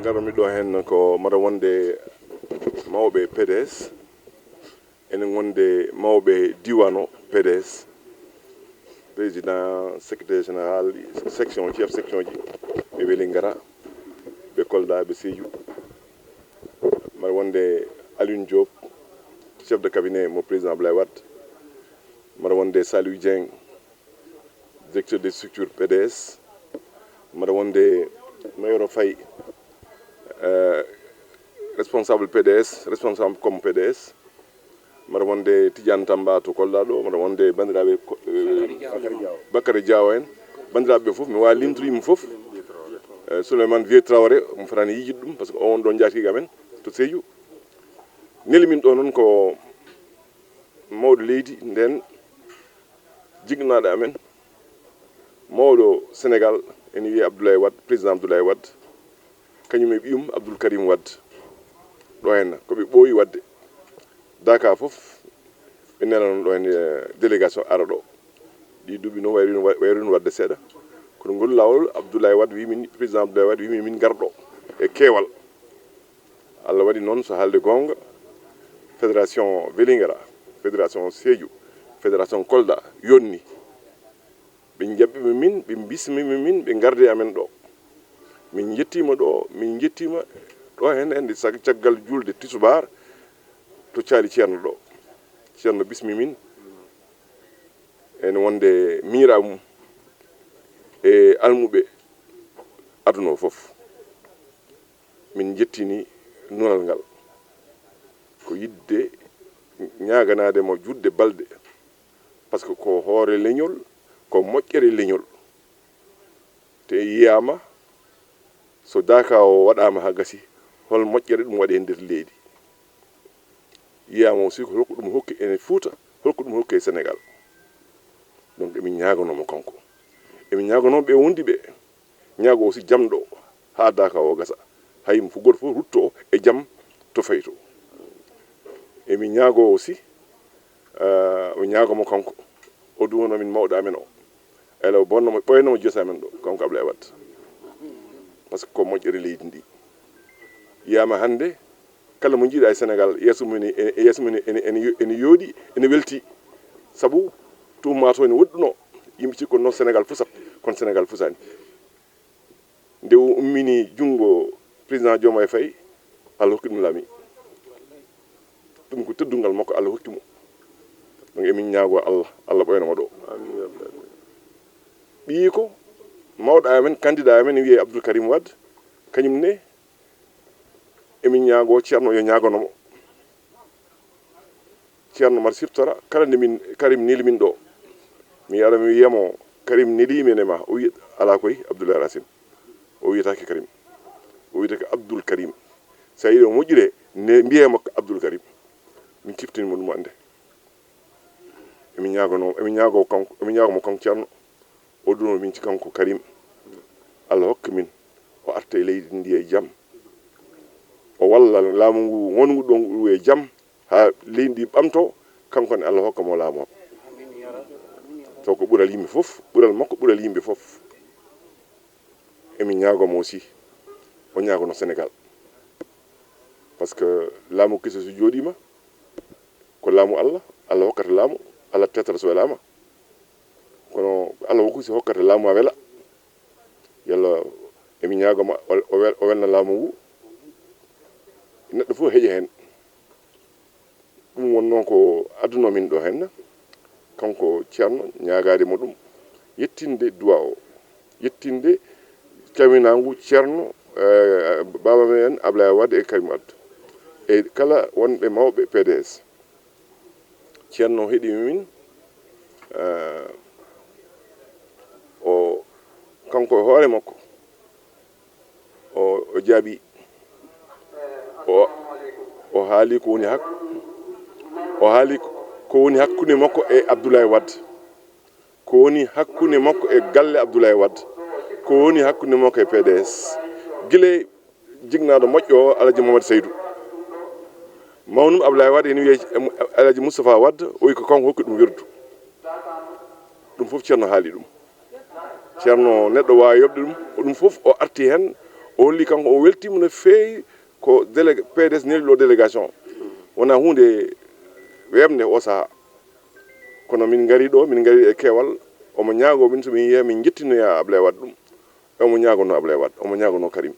Garmi ɗo hen ko mbaɗa wonde mawɓe PDS enen wonde mawɓe diwano PDS président secrétaire général section chef section ji ɓe weeli ngara ɓe Kolda ɓe Sédhiou mbaɗa wonde Aliou Diop chef de cabinet mo président Abdoulaye Wade mbaɗa wonde Saliou Dieng directeur des structures PDS mbaɗa wonde Mayoro Faye responsable PDS responsable comme PDS mbaɗa wonde Tidiane Tamba to Kolda ɗo mbaɗa wonde bandiraɓe Bakary Diaw en bandiraɓe ɓe foof mi wawi limtude yimɓe foof Souleymane Vieux Traoré omo fotani yijide ɗum par ce que on ɗon jatigue amen to Sédhiou neli min ɗo noon ko mawɗo leydi nden jignaɗo amen mawɗo Sénégal ene wiye Abdoulaye Wade président Abdoulaye Wade kañum e ɓiyum Abdoul Karim Wade ɗo henna koɓe ɓooyi wadde Dakar foof ɓe nelano ɗo hen délégation ara ɗo ɗi duuɓi noon wayrino wadde seeɗa kono ngol lawol Abdoulaye Wade wimin président Abdoulaye Wade wimi min garɗo e keewal Allah waɗi noon so haalde gonga fédération Vélingara fédération Sédhiou fédération Kolda yonni ɓe jaɓɓimi min ɓe bismimi min ɓe garde amen ɗo min jettima ɗo min jettima ɗo hen ende caggal julde tisubar to caali ceerno ɗo ceerno bismi min ene wonde miira mum e almuɓe aduna o foof min jettini nunal ngal ko yidde ñaganade mo judde balde par ce que ko hoore leñol ko moƴƴere leñol te yiyama so Daka o waɗama ha gasi hol moƴƴere ɗum waɗe nder leydi yiyama aussi ko holko ɗum hokki ene Fouta holko ɗum hokki e Sénégal donc emin ñagonomo kanko emin ñagono ɓe wondi ɓe ñaago aussi jaam ɗo ha Daka o gasa haymo fu goto fof rutto e jaam to fayto emin ñaago aussi o ñaagomo kanko o duwono min mawɗo amen o ela bonnomo ɓoynomo josa amen ɗo kanko Abdoulaye Wade par ce que ko moƴƴere leydi ndi yiyama hande kala mo jiiɗa e Sénégal yeeso mum ene yooɗi ene welti saabu tumma to ene woɗɗuno yimɓe cikkono noon Sénégal fusat kono Sénégal fusani nde ummini junggo président Diomaye Faye Allah hokki ɗum laami ɗum ko teddungal makko Allah hokkimo donc emin ñaago Allah ɓoynamo ɗo ɓiyi ko mawɗo amen candidat amen wiye Abdoul Karim Wade kañum ne emin ñaago ceerno yo ñagonomo ceerno mbar siftora kala nde min Karim neli min ɗo mi ara mi wiyamo Karim nelimi ene ma o wi ala koy Abdoulaye Racine o wiyetake Karim o wiyetake Abdoul Karim sa yiiɗi o moƴƴire ne mbiyema Abdoul Karim min kiftinimo ɗum ande emin ñaagomo kanko ceerno o duno min ci kanko Karim Allah hokka min o arta e leydi ndi e jaam o walla laamu ngu wongu ɗon e jaam ha leydi ndi ɓamto kanko ne Allah hokka mo laamu taw ko ɓuural yimɓe fof ɓuural makko ɓuural yimɓe fof emin ñaagomo aussi o ñaagono Sénégal par ce que laamu kese so jooɗima ko laamu Allah hokkata laamu Allah tettata so welama kono Allah hokku si hokkata laamu a wela yalla emin ñaagoma o welna laamu ngu neɗɗo fof heeƴa hen ɗum won noon ko adduno min ɗo henna kanko ceerno ñaagade mo ɗum yettinde duwa o yettinde caminagu ceerno baba men Abdoulaye Wade e Karim Wade e kala wonɓe mawɓe PDS ceerno heeɗimi min o kanko e hoore makko o jaabi o haali ko woni hakkude makko e Abdoulaye Wade ko woni hakkude makko e galle Abdoulaye Wade ko woni hakkude makko e PDS guila jignaɗo moƴƴo o Alaji Mamadou Seydou mawnum Abdoulaye Wade ene wiye Alaji Moustapha Wade o wi ko kanko hokki ɗum wirdu ɗum fof ceerno haali ɗum ceerno neɗɗo wawi yoɓde ɗum ko ɗum foof o arti hen o holli kanko o weltima no feewi ko PDS nelli ɗo délégation wona hunde webde o saaha kono min gari ɗo min gari e keewal omo ñaago min somin yiya min jettinoya Ablaye Wade ɗum omo ñaagono Ablaye Wade omo ñaagono Karim